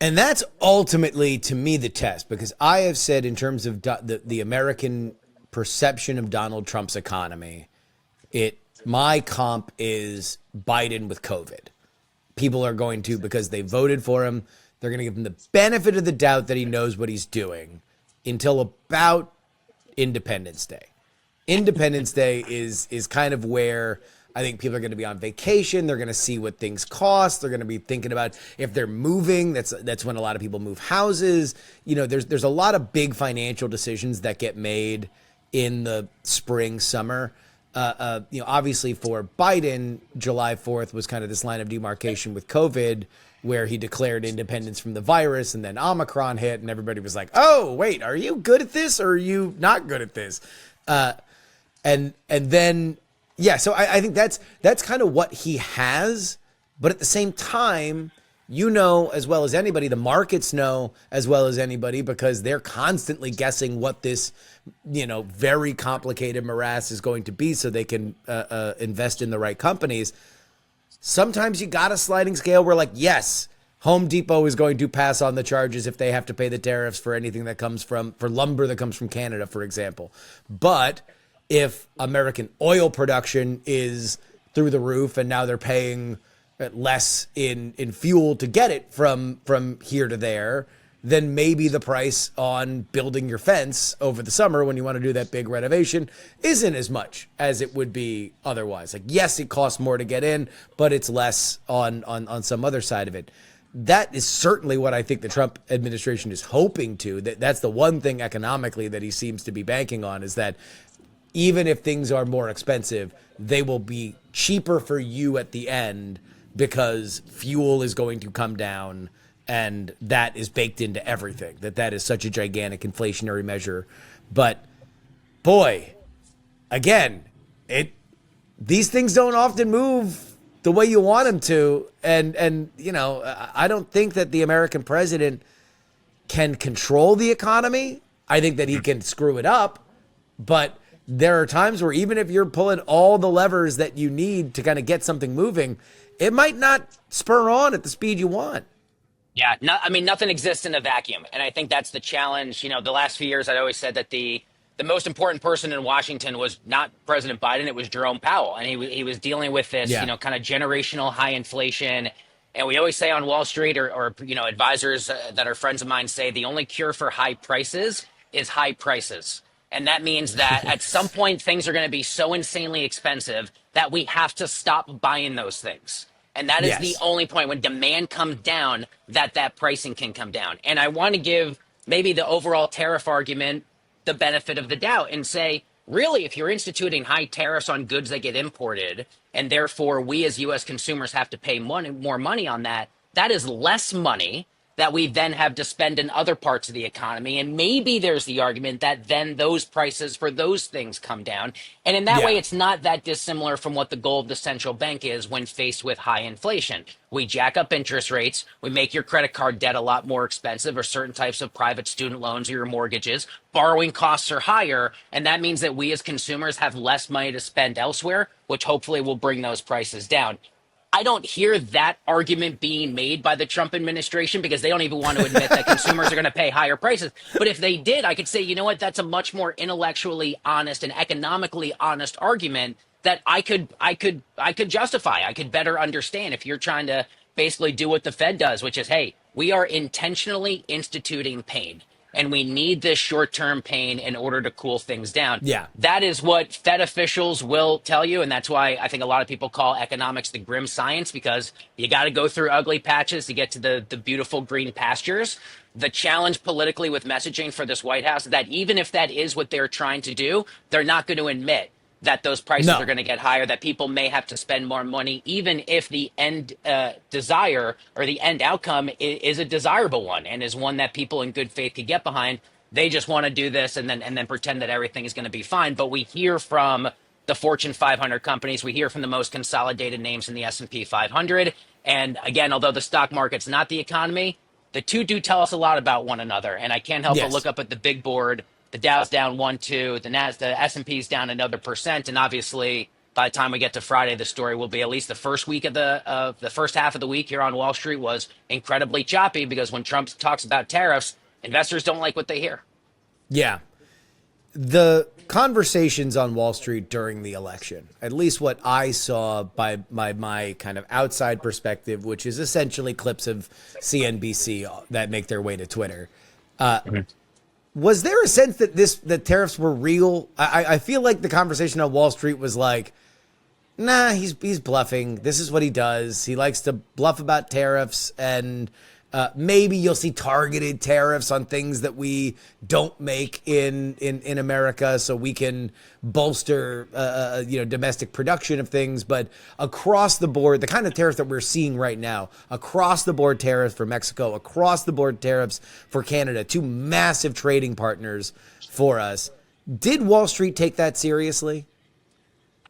And that's ultimately, to me, the test, because I have said in terms of the American perception of Donald Trump's economy, my comp is Biden with COVID. People are going to, because they voted for him, they're going to give him the benefit of the doubt that he knows what he's doing until about Independence Day. Independence Day is kind of where I think people are going to be on vacation. They're going to see what things cost. They're going to be thinking about if they're moving. That's when a lot of people move houses. There's a lot of big financial decisions that get made in the spring, summer. Obviously for Biden, July 4th was kind of this line of demarcation with COVID, where he declared independence from the virus, and then Omicron hit, and everybody was like, "Oh, wait, are you good at this, or are you not good at this?" And then, so I think that's kind of what he has. But at the same time, as well as anybody, the markets know as well as anybody, because they're constantly guessing what this, very complicated morass is going to be so they can invest in the right companies. Sometimes you got a sliding scale where, like, yes, Home Depot is going to pass on the charges if they have to pay the tariffs for anything that comes for lumber that comes from Canada, for example. But if American oil production is through the roof and now they're paying less in fuel to get it from here to there, then maybe the price on building your fence over the summer when you want to do that big renovation isn't as much as it would be otherwise. Like, yes, it costs more to get in, but it's less on some other side of it. That is certainly what I think the Trump administration is hoping to. That's the one thing economically that he seems to be banking on, is that even if things are more expensive, they will be cheaper for you at the end because fuel is going to come down, and that is baked into everything. That is such a gigantic inflationary measure. But boy, again, these things don't often move the way you want them to. And I don't think that the American president can control the economy. I think that he can screw it up, but there are times where even if you're pulling all the levers that you need to kind of get something moving, it might not spur on at the speed you want. Yeah, nothing exists in a vacuum. And I think that's the challenge. The last few years, I'd always said that the most important person in Washington was not President Biden, it was Jerome Powell. And he was dealing with this, kind of generational high inflation. And we always say on Wall Street, or advisors that are friends of mine say, the only cure for high prices is high prices. And that means that at some point, things are going to be so insanely expensive that we have to stop buying those things. And that is the only point when demand comes down that pricing can come down. And I want to give maybe the overall tariff argument the benefit of the doubt and say, really, if you're instituting high tariffs on goods that get imported, and therefore we as U.S. consumers have to pay more money on that, that is less money that we then have to spend in other parts of the economy. And maybe there's the argument that then those prices for those things come down. And in that way, it's not that dissimilar from what the goal of the central bank is when faced with high inflation. We jack up interest rates. We make your credit card debt a lot more expensive, or certain types of private student loans or your mortgages. Borrowing costs are higher. And that means that we as consumers have less money to spend elsewhere, which hopefully will bring those prices down. I don't hear that argument being made by the Trump administration, because they don't even want to admit that consumers are going to pay higher prices. But if they did, I could say, you know what, that's a much more intellectually honest and economically honest argument that I could justify. I could better understand if you're trying to basically do what the Fed does, which is, hey, we are intentionally instituting pain. And we need this short-term pain in order to cool things down. Yeah. That is what Fed officials will tell you. And that's why I think a lot of people call economics the grim science, because you got to go through ugly patches to get to the beautiful green pastures. The challenge politically with messaging for this White House is that even if that is what they're trying to do, they're not going to admit that those prices are going to get higher, that people may have to spend more money, even if the end desire or the end outcome is a desirable one and is one that people in good faith could get behind. They just want to do this and then pretend that everything is going to be fine. But we hear from the Fortune 500 companies, we hear from the most consolidated names in the S&P 500. And again, although the stock market's not the economy, the two do tell us a lot about one another. And I can't help but look up at the big board. The Dow's down 1-2, the S&P's down another percent, and obviously by the time we get to Friday, the story will be at least the first week of the first half of the week here on Wall Street was incredibly choppy, because when Trump talks about tariffs, investors don't like what they hear. Yeah. The conversations on Wall Street during the election, at least what I saw by my kind of outside perspective, which is essentially clips of CNBC that make their way to Twitter. Was there a sense that that tariffs were real? I feel like the conversation on Wall Street was like, nah, he's bluffing. This is what he does. He likes to bluff about tariffs, and maybe you'll see targeted tariffs on things that we don't make in America, so we can bolster domestic production of things. But across the board, the kind of tariffs that we're seeing right now, across the board tariffs for Mexico, across the board tariffs for Canada, two massive trading partners for us. Did Wall Street take that seriously?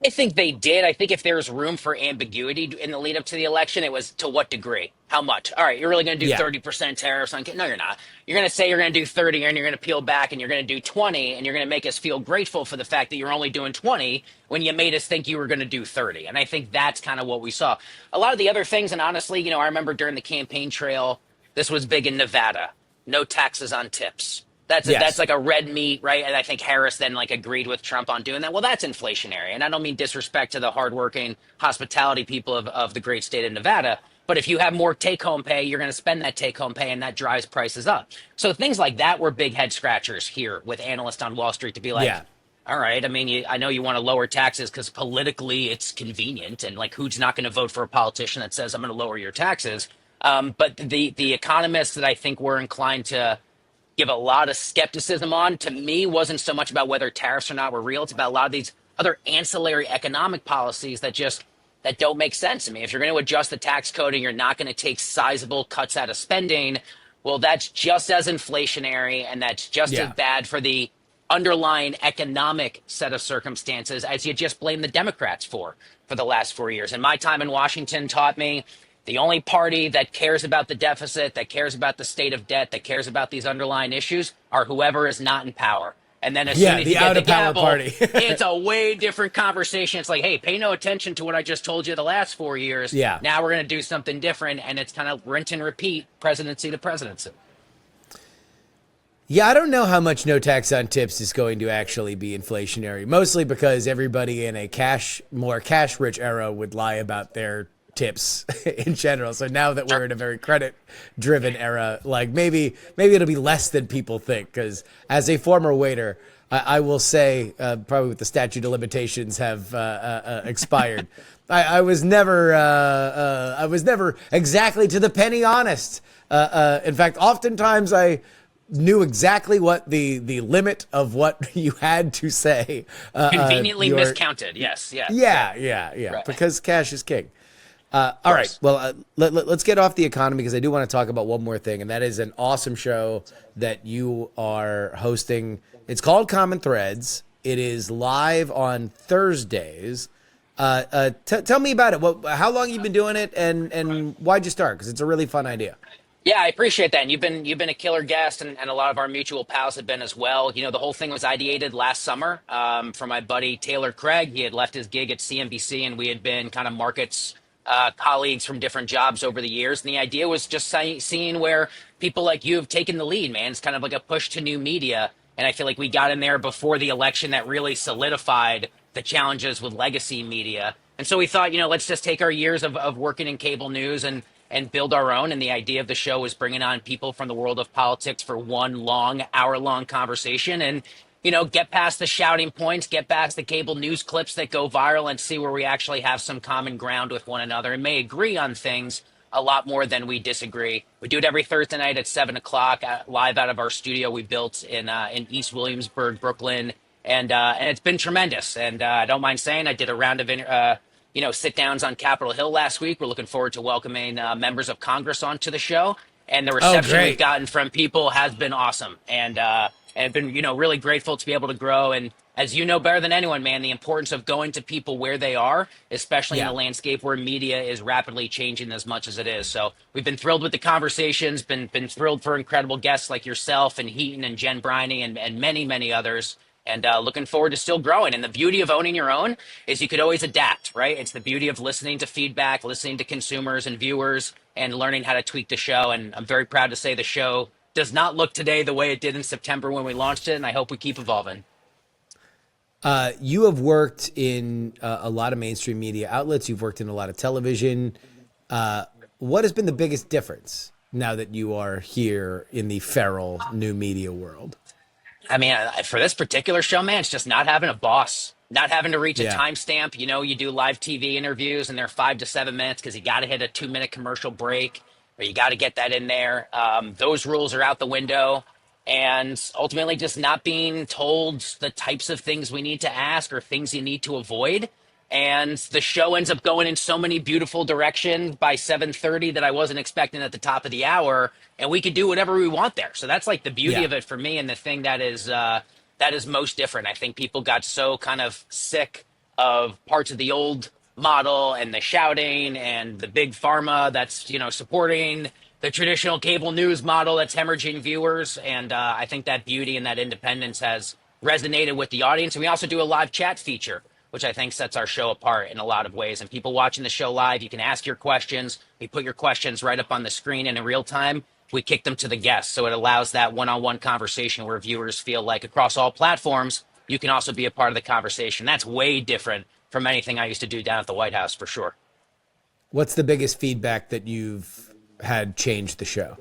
I think they did. I think if there's room for ambiguity in the lead up to the election, it was to what degree, how much. All right, you're really going to do 30% tariffs on. No, you're not. You're going to say you're going to do 30, and you're going to peel back, and you're going to do 20, and you're going to make us feel grateful for the fact that you're only doing 20 when you made us think you were going to do 30. And I think that's kind of what we saw. A lot of the other things, and honestly, I remember during the campaign trail, this was big in Nevada. No taxes on tips. That's like a red meat, right? And I think Harris then agreed with Trump on doing that. Well, that's inflationary. And I don't mean disrespect to the hardworking hospitality people of the great state of Nevada. But if you have more take-home pay, you're going to spend that take-home pay, and that drives prices up. So things like that were big head scratchers here with analysts on Wall Street to be like, all right, I mean, I know you want to lower taxes because politically it's convenient. And who's not going to vote for a politician that says I'm going to lower your taxes? But the economists that I think were inclined to give a lot of skepticism on, to me, wasn't so much about whether tariffs or not were real. It's about a lot of these other ancillary economic policies that don't make sense to me. If you're going to adjust the tax code and you're not going to take sizable cuts out of spending, well, that's just as inflationary, and that's just as bad for the underlying economic set of circumstances as you just blame the Democrats for the last 4 years. And my time in Washington taught me the only party that cares about the deficit, that cares about the state of debt, that cares about these underlying issues are whoever is not in power. And then as soon as you get the gavel, party. it's a way different conversation. It's like, hey, pay no attention to what I just told you the last 4 years. Yeah. Now we're going to do something different. And it's kind of rinse and repeat, presidency to presidency. Yeah, I don't know how much no tax on tips is going to actually be inflationary, mostly because everybody in a more cash-rich era would lie about their tips in general. So now that we're in a very credit-driven era, maybe it'll be less than people think. Because as a former waiter, I will say, probably with the statute of limitations have expired, I was never exactly to the penny honest. In fact, oftentimes I knew exactly what the limit of what you had to say. Conveniently miscounted. Yes. Yeah. Yeah. Right. Because cash is king. All right. Well, let's get off the economy because I do want to talk about one more thing, and that is an awesome show that you are hosting. It's called Common Threads. It is live on Thursdays. Tell me about it. How long you've been doing it, and why'd you start? Because it's a really fun idea. Yeah, I appreciate that. And you've been a killer guest, and a lot of our mutual pals have been as well. The whole thing was ideated last summer from my buddy Taylor Craig. He had left his gig at CNBC, and we had been kind of markets colleagues from different jobs over the years. And the idea was just seeing where people like you have taken the lead, man. It's kind of like a push to new media. And I feel like we got in there before the election that really solidified the challenges with legacy media. And so we thought, let's just take our years of working in cable news and build our own. And the idea of the show was bringing on people from the world of politics for one long, hour-long conversation and, get past the shouting points, get past the cable news clips that go viral and see where we actually have some common ground with one another and may agree on things a lot more than we disagree. We do it every Thursday night at 7 o'clock, live out of our studio we built in East Williamsburg, Brooklyn. And it's been tremendous. And I don't mind saying I did a round of sit downs on Capitol Hill last week. We're looking forward to welcoming members of Congress onto the show. And the reception we've gotten from people has been awesome. And I've been, really grateful to be able to grow. And as you know better than anyone, man, the importance of going to people where they are, especially in a landscape where media is rapidly changing as much as it is. So we've been thrilled with the conversations, been thrilled for incredible guests like yourself and Heaton and Jen Briney and many, many others. And looking forward to still growing. And the beauty of owning your own is you could always adapt, right? It's the beauty of listening to feedback, listening to consumers and viewers, and learning how to tweak the show. And I'm very proud to say the show does not look today the way it did in September when we launched it. And I hope we keep evolving. You have worked in a lot of mainstream media outlets. You've worked in a lot of television. What has been the biggest difference now that you are here in the feral new media world? I mean, for this particular show, man, it's just not having a boss, not having to reach a timestamp. You do live TV interviews and they're 5 to 7 minutes because you got to hit a 2-minute commercial break or you got to get that in there. Those rules are out the window. And ultimately just not being told the types of things we need to ask or things you need to avoid. And the show ends up going in so many beautiful directions by 7:30 that I wasn't expecting at the top of the hour. And we could do whatever we want there. So that's like the beauty of it for me. And the thing that is most different. I think people got so kind of sick of parts of the old model and the shouting and the big pharma that's, supporting the traditional cable news model that's hemorrhaging viewers. And I think that beauty and that independence has resonated with the audience. And we also do a live chat feature, which I think sets our show apart in a lot of ways. And people watching the show live, you can ask your questions. We put your questions right up on the screen, and in real time, we kick them to the guests. So it allows that one-on-one conversation where viewers feel like across all platforms, you can also be a part of the conversation. That's way different from anything I used to do down at the White House, for sure. What's the biggest feedback that you've had change the show?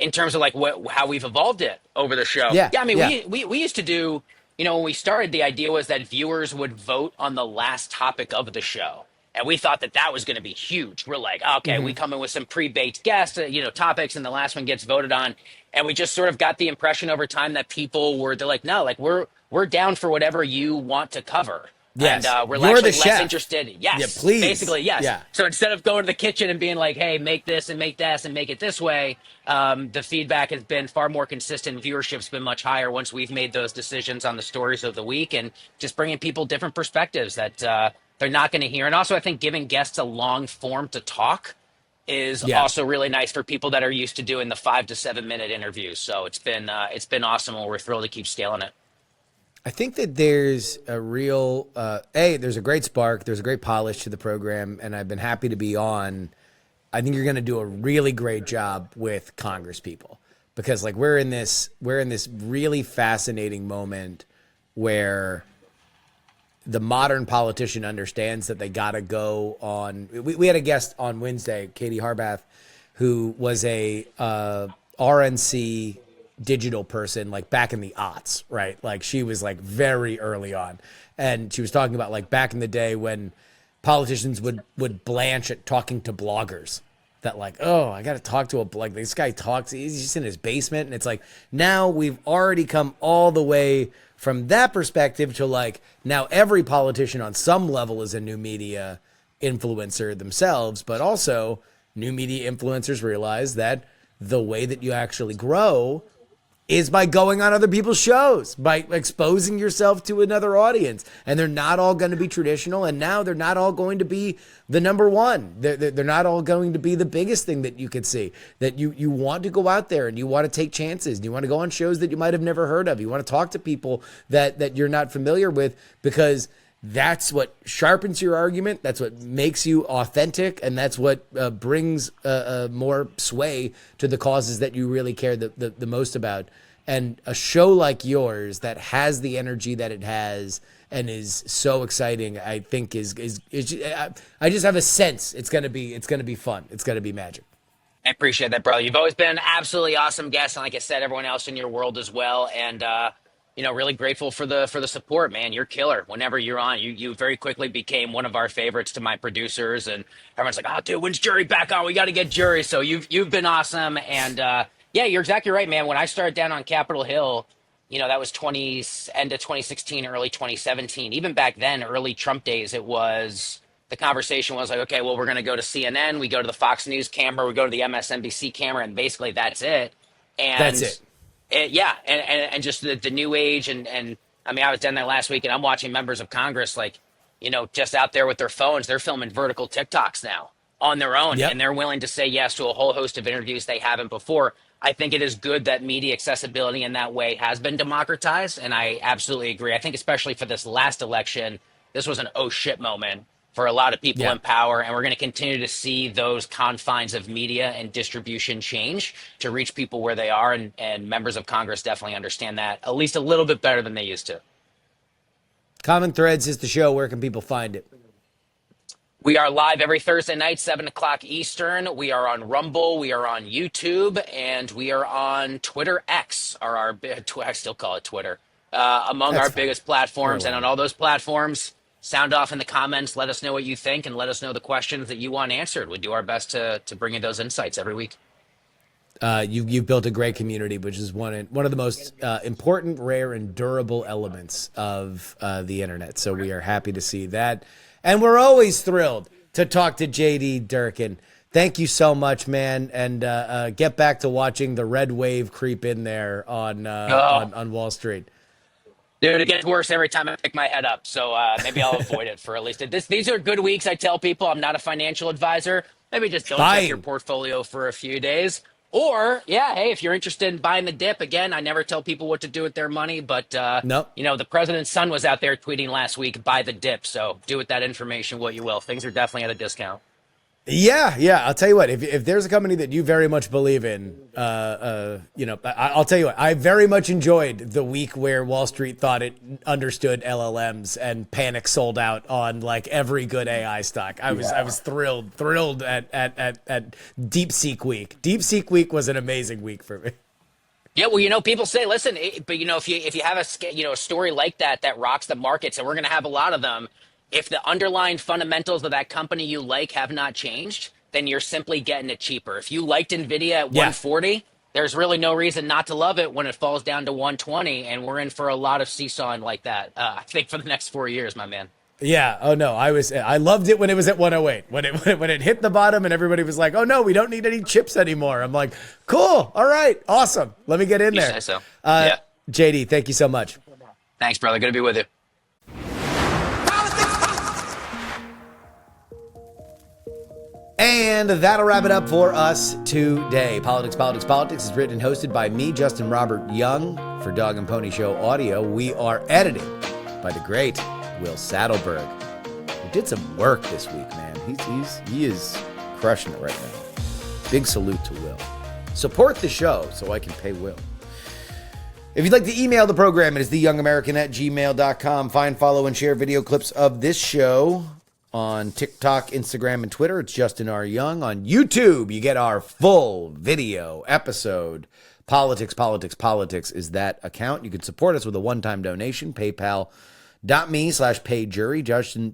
In terms of like how we've evolved it over the show. I mean, we used to do, when we started, the idea was that viewers would vote on the last topic of the show. And we thought that was going to be huge. We're like, okay, we come in with some pre-baked guests, topics, and the last one gets voted on. And we just sort of got the impression over time that they're like, no, like we're down for whatever you want to cover. Yes. And we're You're actually the less chef. interested. Yes. Yeah, please. Basically, yes. Yeah. So instead of going to the kitchen and being like, hey, make this and make that and make it this way, the feedback has been far more consistent. Viewership's been much higher once we've made those decisions on the stories of the week and just bringing people different perspectives that they're not going to hear. And also, I think giving guests a long form to talk is also really nice for people that are used to doing the 5 to 7 minute interviews. So it's been awesome, and we're thrilled to keep scaling it. I think that there's a real, there's a great spark, there's a great polish to the program, and I've been happy to be on. I think you're going to do a really great job with Congress people because like we're in this really fascinating moment where the modern politician understands that they got to go on. We had a guest on Wednesday, Katie Harbath, who was a RNC digital person like back in the aughts, right? Like she was like very early on. And she was talking about like back in the day when politicians would blanch at talking to bloggers that like, oh, I got to talk to like this guy talks, he's just in his basement. And it's like, now we've already come all the way from that perspective to like, now every politician on some level is a new media. influencer themselves, but also new media influencers realize that the way that you actually grow is by going on other people's shows, by exposing yourself to another audience. And they're not all going to be traditional. And now they're not all going to be the number one. They're not all going to be the biggest thing that you could see. That you want to go out there and you want to take chances. And you want to go on shows that you might have never heard of. You want to talk to people that you're not familiar with, because that's what sharpens your argument. That's what makes you authentic. And that's what brings more sway to the causes that you really care the most about. And a show like yours that has the energy that it has and is so exciting, I think is I just have a sense it's gonna be fun. It's gonna be magic. I appreciate that, brother. You've always been an absolutely awesome guest, and like I said, everyone else in your world as well. And really grateful for the support, man. You're killer. Whenever you're on, you very quickly became one of our favorites to my producers, and everyone's like, "Oh, dude, when's Jury back on? We got to get Jury." So you've been awesome, and yeah, you're exactly right, man. When I started down on Capitol Hill, that was end of 2016, early 2017. Even back then, early Trump days, the conversation was like, okay, well, we're going to go to CNN, we go to the Fox News camera, we go to the MSNBC camera, and basically that's it. And That's it. And just the new age, and I mean, I was down there last week, and I'm watching members of Congress, like, just out there with their phones. They're filming vertical TikToks now on their own, Yep. and they're willing to say yes to a whole host of interviews they haven't before. I think it is good that media accessibility in that way has been democratized, and I absolutely agree. I think especially for this last election, this was an oh shit moment for a lot of people in power, and we're going to continue to see those confines of media and distribution change to reach people where they are, and members of Congress definitely understand that at least a little bit better than they used to. Common Threads is the show. Where can people find it? We are live every Thursday night, 7 o'clock Eastern. We are on Rumble, we are on YouTube, and we are on Twitter X, or I still call it Twitter, among our biggest platforms. And on all those platforms, sound off in the comments, let us know what you think, and let us know the questions that you want answered. We do our best to bring you those insights every week. You've built a great community, which is one of the most important, rare, and durable elements of the internet. So we are happy to see that. And we're always thrilled to talk to JD Durkin. Thank you so much, man. And get back to watching the red wave creep in there on Wall Street. Dude, it gets worse every time I pick my head up. So maybe I'll avoid it for at least these are good weeks. I tell people I'm not a financial advisor. Maybe just don't check your portfolio for a few days. Or, hey, if you're interested in buying the dip, again, I never tell people what to do with their money, but, Nope. The president's son was out there tweeting last week, buy the dip. So do with that information what you will. Things are definitely at a discount. Yeah. I'll tell you what, if there's a company that you very much believe in, I'll tell you what, I very much enjoyed the week where Wall Street thought it understood LLMs and panic sold out on like every good AI stock. I was thrilled at DeepSeek week. DeepSeek week was an amazing week for me. Yeah, well, people say, listen, but if you have a story like that rocks the markets, and we're going to have a lot of them. If the underlying fundamentals of that company you like have not changed, then you're simply getting it cheaper. If you liked NVIDIA at 140, there's really no reason not to love it when it falls down to 120, and we're in for a lot of seesawing like that, I think, for the next 4 years, my man. Yeah. Oh no, I loved it when it was at 108. When it hit the bottom and everybody was like, "Oh no, we don't need any chips anymore." I'm like, "Cool. All right. Awesome. Let me get in there." You say so. JD, thank you so much. Thanks, brother. Good to be with you. And that'll wrap it up for us today. Politics is written and hosted by me, Justin Robert Young, for Dog and Pony Show Audio. We are edited by the great Will Saddleberg, who did some work this week, man. He is crushing it right now. Big salute to Will. Support the show so I can pay Will. If you'd like to email the program, it is theyoungamerican@gmail.com. Find, follow, and share video clips of this show on TikTok, Instagram, and Twitter. It's Justin R. Young. On YouTube, you get our full video episode. Politics is that account. You can support us with a one-time donation. PayPal.me/paidjury.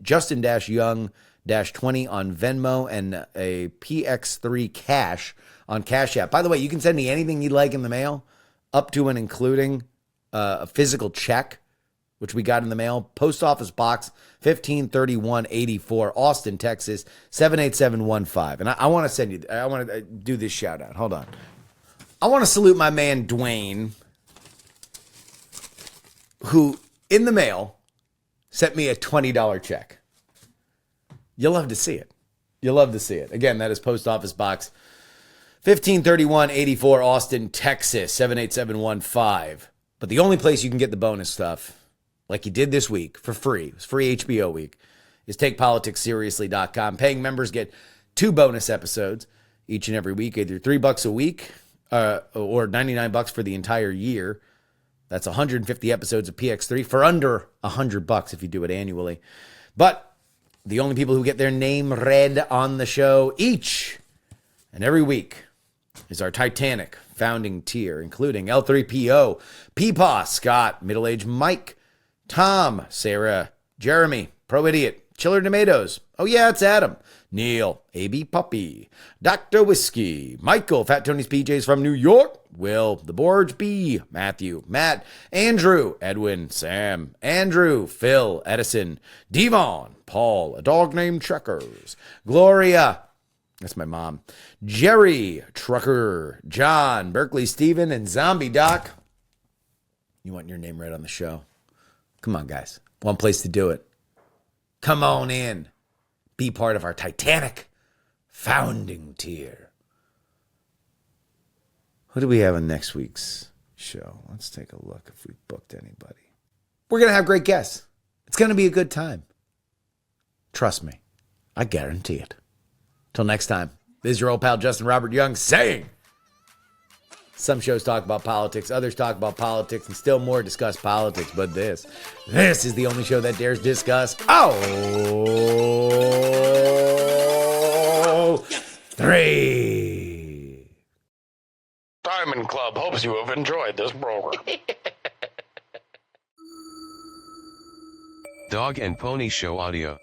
Justin-Young-20 on Venmo, and a PX3 Cash on Cash App. By the way, you can send me anything you'd like in the mail, up to and including a physical check which we got in the mail. Post Office Box 153184, Austin, Texas 78715. And I want to do this shout out. Hold on. I want to salute my man Dwayne, who in the mail sent me a $20 check. You'll love to see it. You'll love to see it. Again, that is Post Office Box 153184, Austin, Texas 78715. But the only place you can get the bonus stuff, like you did this week for free, it was free HBO week, is TakePoliticsSeriously.com. Paying members get 2 bonus episodes each and every week, either $3 a week or $99 for the entire year. That's 150 episodes of PX3 for under $100 if you do it annually. But the only people who get their name read on the show each and every week is our Titanic founding tier, including L3PO, Peepaw, Scott, Middle-Aged Mike, Tom, Sarah, Jeremy, Pro Idiot, Chiller Tomatoes, oh yeah, it's Adam, Neil, AB Puppy, Dr. Whiskey, Michael, Fat Tony's PJs from New York, Will, The Borge B, Matthew, Matt, Andrew, Edwin, Sam, Andrew, Phil, Edison, Devon, Paul, a dog named Truckers, Gloria, that's my mom, Jerry, Trucker, John, Berkeley, Steven, and Zombie Doc. You want your name read on the show? Come on, guys. One place to do it. Come on in. Be part of our Titanic founding tier. Who do we have on next week's show? Let's take a look if we've booked anybody. We're going to have great guests. It's going to be a good time. Trust me. I guarantee it. Till next time, this is your old pal Justin Robert Young saying, some shows talk about politics, others talk about politics, and still more discuss politics, but this is the only show that dares discuss, three. Diamond Club hopes you have enjoyed this program. Dog and Pony Show audio.